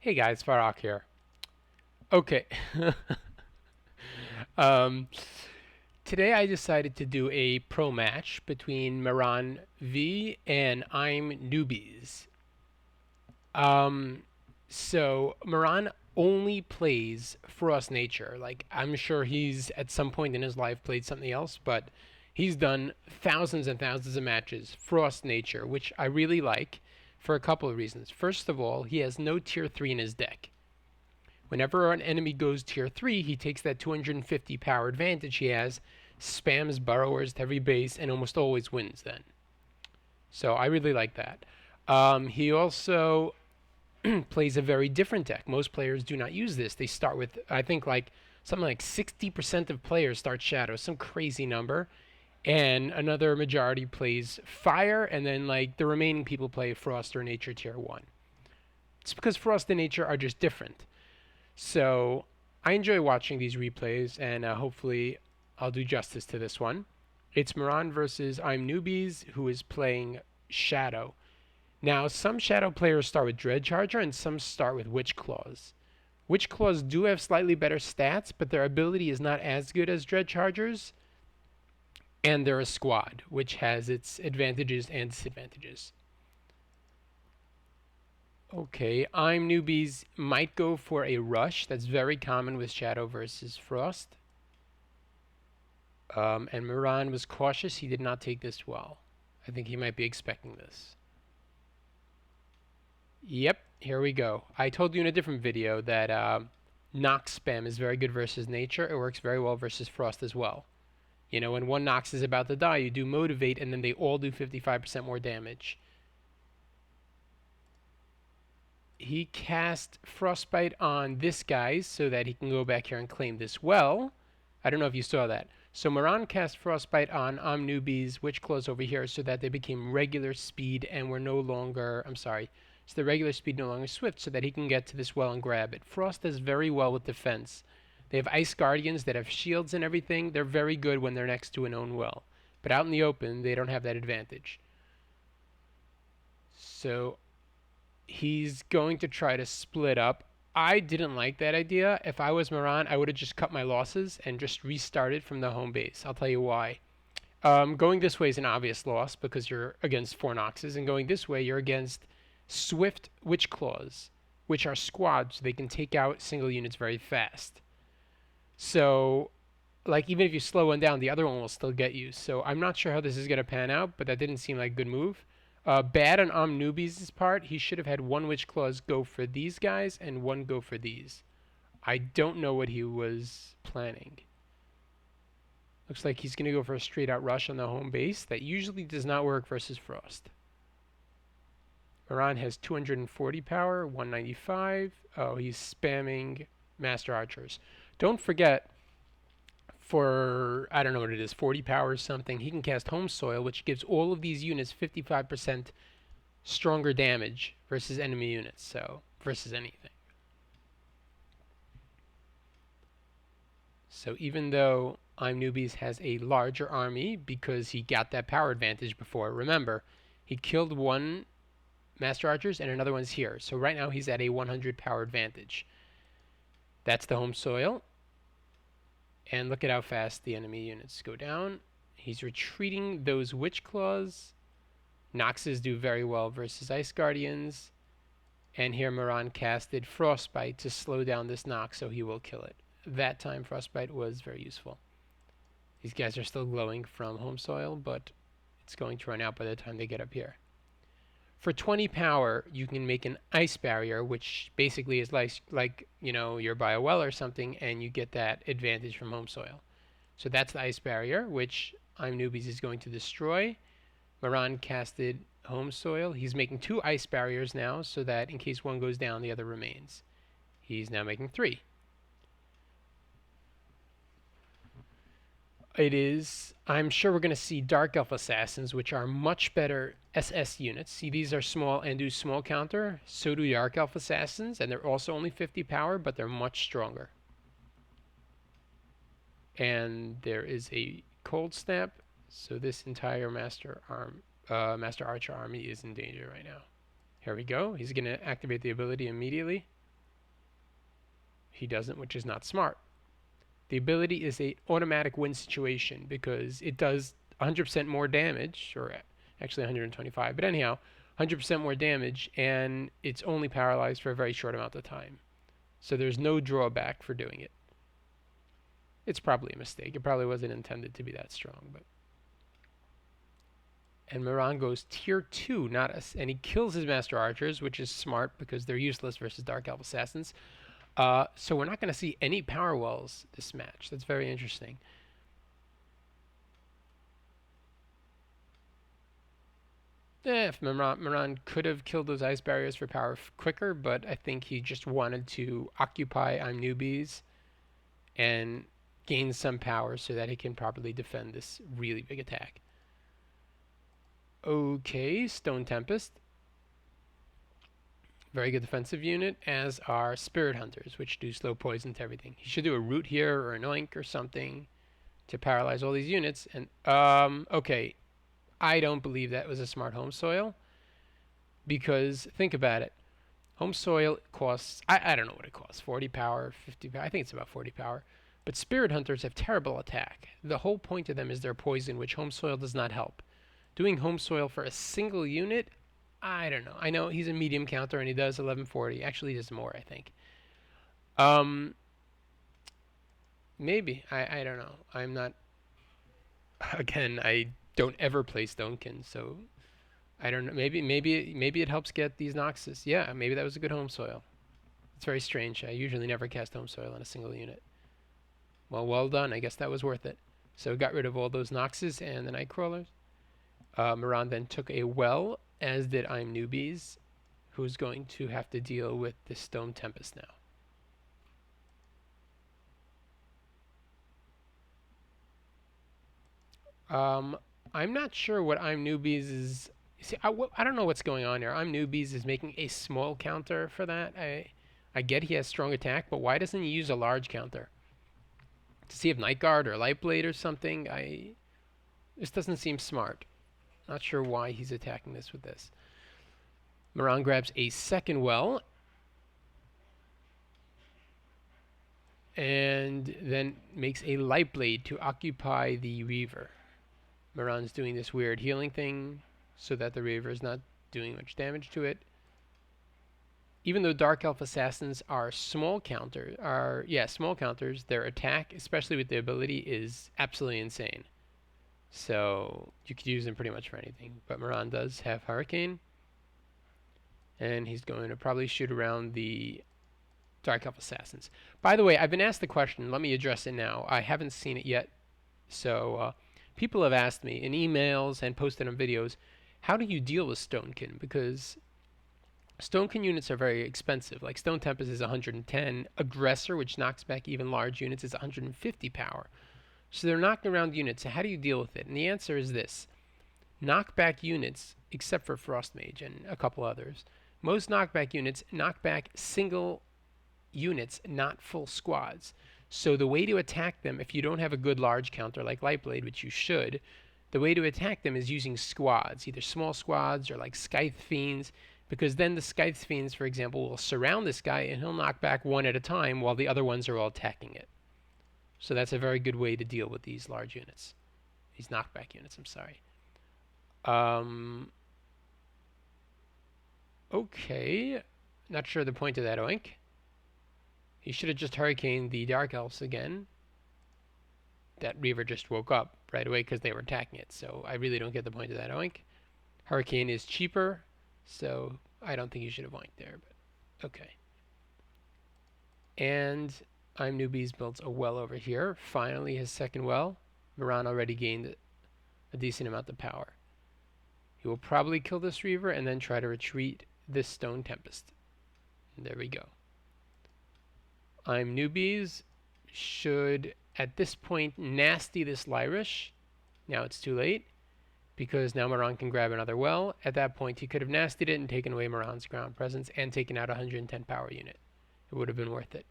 Hey guys, Farok here. Okay. um, Today I decided to do a pro match between MaranV and ImNewBz. Um, so Maran only plays Frost Nature. Like I'm sure he's at some point in his life played something else, but he's done thousands and thousands of matches Frost Nature, which I really like for a couple of reasons. First of all, he has no tier 3 in his deck. Whenever an enemy goes tier 3, he takes that 250 power advantage he has, spams burrowers to every base, and almost always wins then. So I really like that. He also plays a very different deck. Most players do not use this. They start with, I think, like something like 60% of players start Shadow, some crazy number. And another majority plays Fire, and then like the remaining people play Frost or Nature tier 1. It's because Frost and Nature are just different. So I enjoy watching these replays, and hopefully I'll do justice to this one. It's Maran versus ImNewBz, who is playing Shadow. Now, some Shadow players start with Dread Charger, and some start with Witch Claws. Witch Claws do have slightly better stats, but their ability is not as good as Dread Chargers. And they're a squad, which has its advantages and disadvantages. Okay, ImNewBz might go for a rush. That's very common with Shadow versus Frost. And Maran was cautious. He did not take this well. I think he might be expecting this. Yep, here we go. I told you in a different video that Nox spam is very good versus Nature. It works very well versus Frost as well. You know, when one Nox is about to die, you do Motivate, and then they all do 55% more damage. He cast Frostbite on this guy so that he can go back here and claim this well. I don't know if you saw that. So Maran cast Frostbite on ImNewBz, Witch Claws over here, so that they became regular speed and were no longer, I'm sorry, so the regular speed no longer swift, so that he can get to this well and grab it. Frost does very well with defense. They have Ice Guardians that have shields and everything. They're very good when they're next to an own well. But out in the open, they don't have that advantage. So he's going to try to split up. I didn't like that idea. If I was Maran, I would have just cut my losses and just restarted from the home base. I'll tell you why. Going this way is an obvious loss because you're against 4 Noxes, and going this way you're against Swift Witch Claws, which are squads. They can take out single units very fast. So, like, even if you slow one down, the other one will still get you. So I'm not sure how this is going to pan out, but that didn't seem like a good move. Bad on ImNewBz's part. He should have had one Witch Claws go for these guys and one go for these. I don't know what he was planning. Looks like he's going to go for a straight out rush on the home base. That usually does not work versus Frost. Maran has 240 power, 195. Oh, he's spamming Master Archers. Don't forget, for, I don't know what it is, 40 power or something, he can cast Home Soil, which gives all of these units 55% stronger damage versus enemy units, so versus anything. So even though ImNewBz has a larger army because he got that power advantage before, remember, he killed one Master Archers and another one's here. So right now he's at a 100 power advantage. That's the Home Soil. And look at how fast the enemy units go down. He's retreating those Witch Claws. Noxes do very well versus Ice Guardians. And here Maran casted Frostbite to slow down this Nox so he will kill it. That time Frostbite was very useful. These guys are still glowing from Home Soil, but it's going to run out by the time they get up here. For 20 power, you can make an Ice Barrier, which basically is like you know, you're by a well or something, and you get that advantage from Home Soil. So that's the Ice Barrier, which ImNewBz is going to destroy. Maran casted Home Soil. He's making 2 Ice Barriers now, so that in case one goes down, the other remains. He's now making 3. It is, I'm sure we're going to see Dark Elf Assassins, which are much better SS units. See, these are small and do small counter. So do Dark Elf Assassins, and they're also only 50 power, but they're much stronger. And there is a Cold Snap, so this entire Master Archer army is in danger right now. Here we go. He's going to activate the ability immediately. He doesn't, which is not smart. The ability is a automatic win situation because it does 100% more damage, or actually 125, but anyhow, 100% more damage, and it's only paralyzed for a very short amount of time. So there's no drawback for doing it. It's probably a mistake. It probably wasn't intended to be that strong, but. And Maran goes tier 2, and he kills his Master Archers, which is smart because they're useless versus Dark Elf Assassins. So we're not going to see any power wells this match. That's very interesting. If Maran could have killed those ice barriers for power quicker, but I think he just wanted to occupy ImNewBz and gain some power so that he can properly defend this really big attack. Okay, Stone Tempest. Very good defensive unit, as are Spirit Hunters, which do slow poison to everything. He should do a root here or an oink or something to paralyze all these units. And okay, I don't believe that was a smart home soil, because think about it. Home soil costs, I don't know what it costs, 40 power, 50 power. I think it's about 40 power. But Spirit Hunters have terrible attack. The whole point of them is their poison, which home soil does not help. Doing home soil for a single unit, I don't know. I know he's a medium counter and he does 1140. Actually, he does more, I think. Maybe. I don't know. I'm not. Again, I don't ever play Stonekin, so I don't know. Maybe it helps get these Noxus. Yeah, maybe that was a good home soil. It's very strange. I usually never cast home soil on a single unit. Well done. I guess that was worth it. So got rid of all those Noxus and the Nightcrawlers. Maran then took a well, as did ImNewBz, who's going to have to deal with the Stone Tempest now. I'm not sure what ImNewBz is. See, I don't know what's going on here. ImNewBz is making a small counter for that. I get he has strong attack, but why doesn't he use a large counter? To see if Night Guard or Lightblade or something? This doesn't seem smart. Not sure why he's attacking this with this. Maran grabs a second well, and then makes a Lightblade to occupy the Reaver. Maran's doing this weird healing thing so that the Reaver is not doing much damage to it. Even though Dark Elf Assassins are small counters, their attack, especially with the ability, is absolutely insane. So you could use them pretty much for anything. But Maran does have Hurricane, and he's going to probably shoot around the Dark Elf Assassins. By the way, I've been asked the question. Let me address it now. I haven't seen it yet. So people have asked me in emails and posted on videos, how do you deal with Stonekin? Because Stonekin units are very expensive. Like Stone Tempest is 110. Aggressor, which knocks back even large units, is 150 power. So they're knocking around units. So how do you deal with it? And the answer is this. Knockback units, except for Frost Mage and a couple others, most knockback units knock back single units, not full squads. So the way to attack them, if you don't have a good large counter like Lightblade, which you should, the way to attack them is using squads, either small squads or like Scythe Fiends, because then the Scythe Fiends, for example, will surround this guy and he'll knock back one at a time while the other ones are all attacking it. So that's a very good way to deal with these large units. These knockback units, I'm sorry. Okay. Not sure the point of that oink. He should have just hurricaned the Dark Elves again. That Reaver just woke up right away because they were attacking it. So I really don't get the point of that oink. Hurricane is cheaper, so I don't think you should have oinked there, but okay. And ImNewBz builds a well over here. Finally, his second well. Maran already gained a decent amount of power. He will probably kill this Reaver and then try to retreat this Stone Tempest. And there we go. ImNewBz should, at this point, nasty this Lyrish. Now it's too late, because now Maran can grab another well. At that point, he could have nastied it and taken away Maran's ground presence and taken out a 110 power unit. It would have been worth it.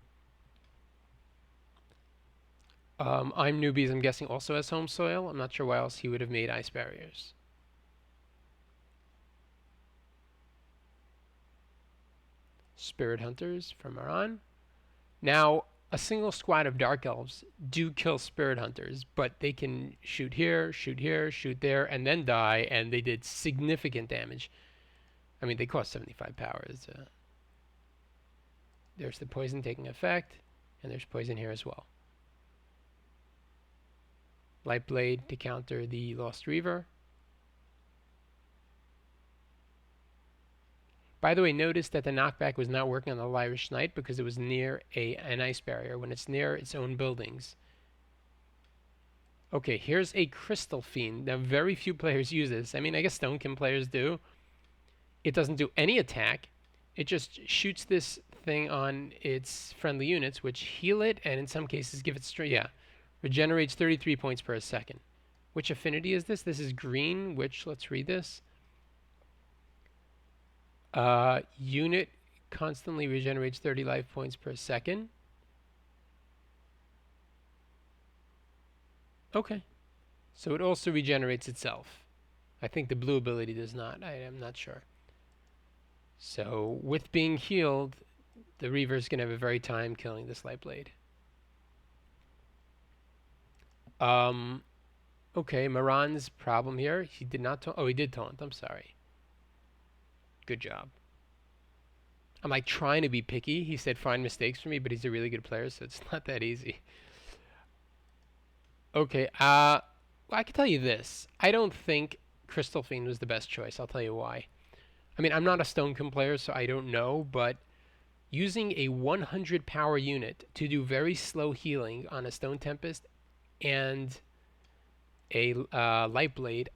ImNewBz, I'm guessing, also has home soil. I'm not sure why else he would have made ice barriers. Spirit Hunters from Maran. Now, a single squad of Dark Elves do kill Spirit Hunters, but they can shoot here, shoot here, shoot there, and then die, and they did significant damage. I mean, they cost 75 powers. There's the poison taking effect, and there's poison here as well. Light Blade to counter the Lost Reaver. By the way, notice that the knockback was not working on the Lyrish Knight because it was near an ice barrier when it's near its own buildings. Okay, here's a Crystal Fiend. Now, very few players use this. I mean, I guess Stonekin players do. It doesn't do any attack. It just shoots this thing on its friendly units, which heal it, and in some cases give it strength. Yeah, regenerates 33 points per second. Which affinity is this? This is green, which, let's read this. Unit constantly regenerates 30 life points per second. Okay. So it also regenerates itself. I think the blue ability does not. I am not sure. So with being healed, the Reaver's going to have a very time killing this Light Blade. Okay, MaranV's problem here. He did not taunt. Oh, he did taunt. I'm sorry. Good job. I'm like trying to be picky. He said find mistakes for me, but he's a really good player, so it's not that easy. Okay, well, I can tell you this. I don't think Crystal Fiend was the best choice. I'll tell you why. I mean, I'm not a Stonekin player, so I don't know, but using a 100 power unit to do very slow healing on a Stone Tempest and a Light Blade,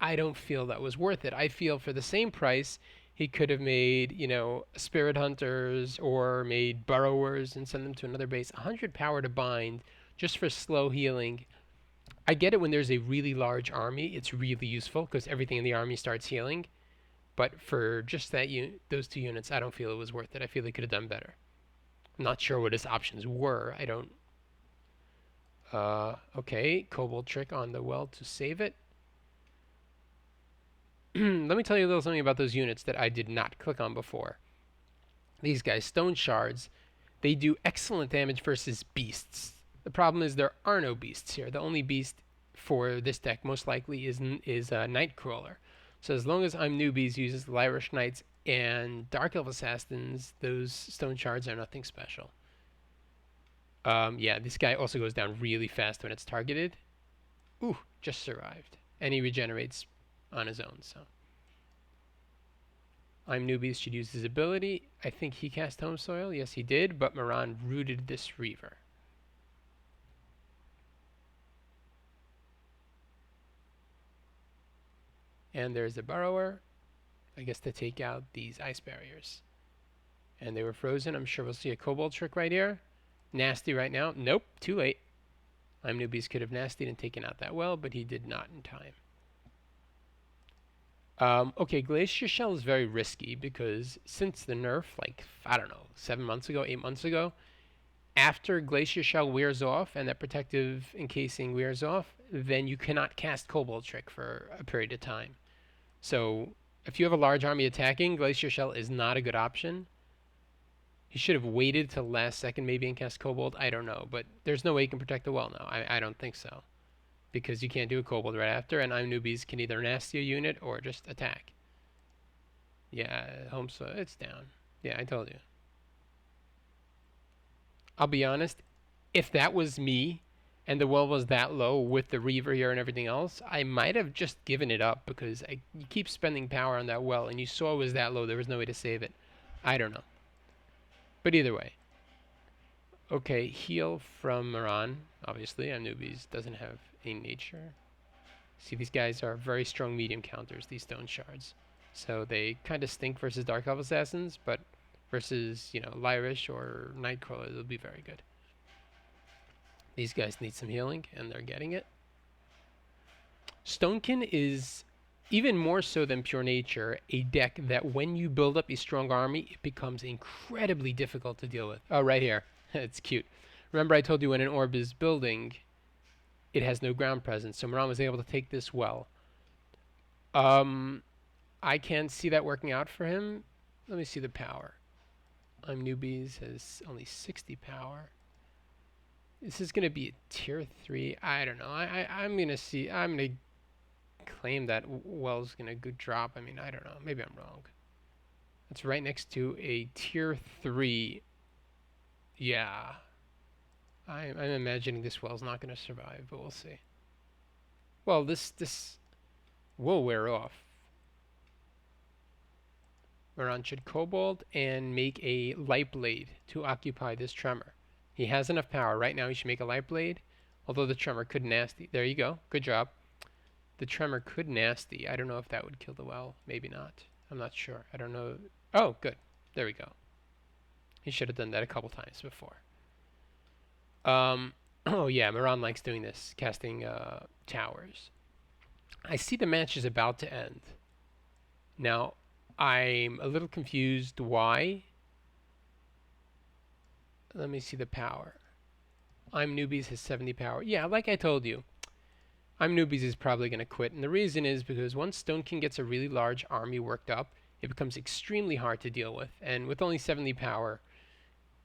I don't feel that was worth it. I feel for the same price, he could have made, you know, Spirit Hunters or made Burrowers and send them to another base. 100 power to bind just for slow healing. I get it when there's a really large army. It's really useful because everything in the army starts healing. But for just that those two units, I don't feel it was worth it. I feel they could have done better. I'm not sure what his options were. I don't... okay, Kobold Trick on the well to save it. Let me tell you a little something about those units that I did not click on before. These guys, Stone Shards, they do excellent damage versus beasts. The problem is there are no beasts here. The only beast for this deck most likely is Nightcrawler. So as long as ImNewBz uses Lyrish Knights and Dark Elf Assassins, those Stone Shards are nothing special. Yeah, this guy also goes down really fast when it's targeted. Ooh, just survived. And he regenerates on his own, so. ImNewBz should use his ability. I think he cast Home Soil. Yes, he did, but MaranV rooted this Reaver. And there's a Burrower, I guess to take out these ice barriers. And they were frozen. I'm sure we'll see a Kobold Trick right here. Nasty right now. Nope, too late. ImNewBz could have nastied and taken out that well, but he did not in time. Okay, Glacier Shell is very risky because since the nerf, like, I don't know, 7 months ago, 8 months ago, after Glacier Shell wears off and that protective encasing wears off, then you cannot cast Kobold Trick for a period of time. So if you have a large army attacking, Glacier Shell is not a good option. He should have waited till last second maybe and cast Kobold. I don't know, but there's no way you can protect the well now. I don't think so. Because you can't do a Kobold right after, and ImNewBz can either nasty a unit or just attack. Yeah, home so it's down. Yeah, I told you. I'll be honest, if that was me and the well was that low with the Reaver here and everything else, I might have just given it up because you keep spending power on that well and you saw it was that low. There was no way to save it. I don't know. But either way. Okay, heal from MaranV. Obviously, ImNewBz doesn't have a nature. See, these guys are very strong medium counters, these Stone Shards. So they kind of stink versus Dark Elf Assassins, but versus, you know, Lyrish or Nightcrawler, they'll be very good. These guys need some healing, and they're getting it. Stonekin is, even more so than Pure Nature, a deck that when you build up a strong army, it becomes incredibly difficult to deal with. Oh, right here. It's cute. Remember I told you when an orb is building, it has no ground presence, so MaranV was able to take this well. I can't see that working out for him. Let me see the power. ImNewBz has only 60 power. This is gonna be a tier 3. I don't know. I'm gonna claim that Well's gonna good drop. I mean, I don't know. Maybe I'm wrong. It's right next to a tier 3. Yeah. I'm imagining this Well's not gonna survive, but we'll see. Well, this will wear off. Maran should Cobalt and make a Light Blade to occupy this Tremor. He has enough power. Right now he should make a Light Blade, although the Tremor could nasty. There you go. Good job. The Tremor could nasty. I don't know if that would kill the Well. Maybe not. I'm not sure. I don't know. Oh, good. There we go. He should have done that a couple times before. Oh yeah, Maran likes doing this, casting towers. I see the match is about to end. Now, I'm a little confused why. Let me see the power. ImNewBz has 70 power. Yeah, like I told you, ImNewBz is probably going to quit. And the reason is because once Stonekin gets a really large army worked up, it becomes extremely hard to deal with. And with only 70 power,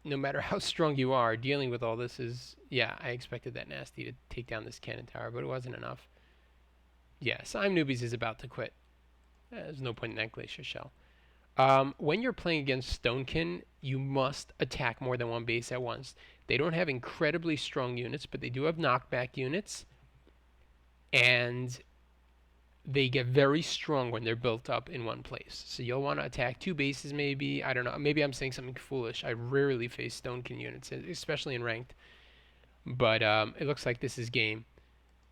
no matter how strong you are, dealing with all this is... Yeah, I expected that nasty to take down this cannon tower, but it wasn't enough. Yes, ImNewBz is about to quit. There's no point in that Glacier Shell. When you're playing against Stonekin, you must attack more than one base at once. They don't have incredibly strong units, but they do have knockback units. And they get very strong when they're built up in one place. So you'll want to attack 2 bases maybe. I don't know. Maybe I'm saying something foolish. I rarely face Stonekin units, especially in ranked. But it looks like this is game.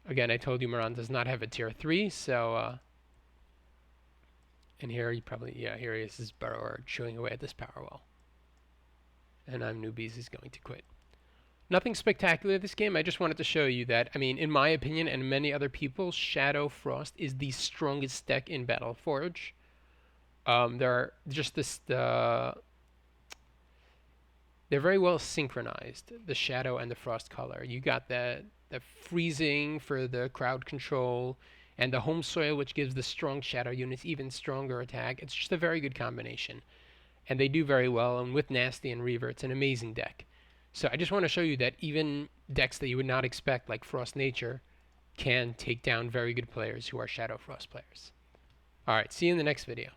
Again, I told you Maran does not have a tier 3, so... and here he probably... Yeah, here he is, his burrower chewing away at this power wall. And ImNewBz is going to quit. Nothing spectacular this game. I just wanted to show you that, I mean, in my opinion and many other people's, Shadow Frost is the strongest deck in Battleforge. They're just they're very well synchronized, the Shadow and the Frost color. You got the freezing for the crowd control, and the home soil, which gives the strong Shadow units even stronger attack. It's just a very good combination. And they do very well, and with Nasty and Reaver, it's an amazing deck. So I just want to show you that even decks that you would not expect, like Frost Nature, can take down very good players who are Shadow Frost players. Alright, see you in the next video.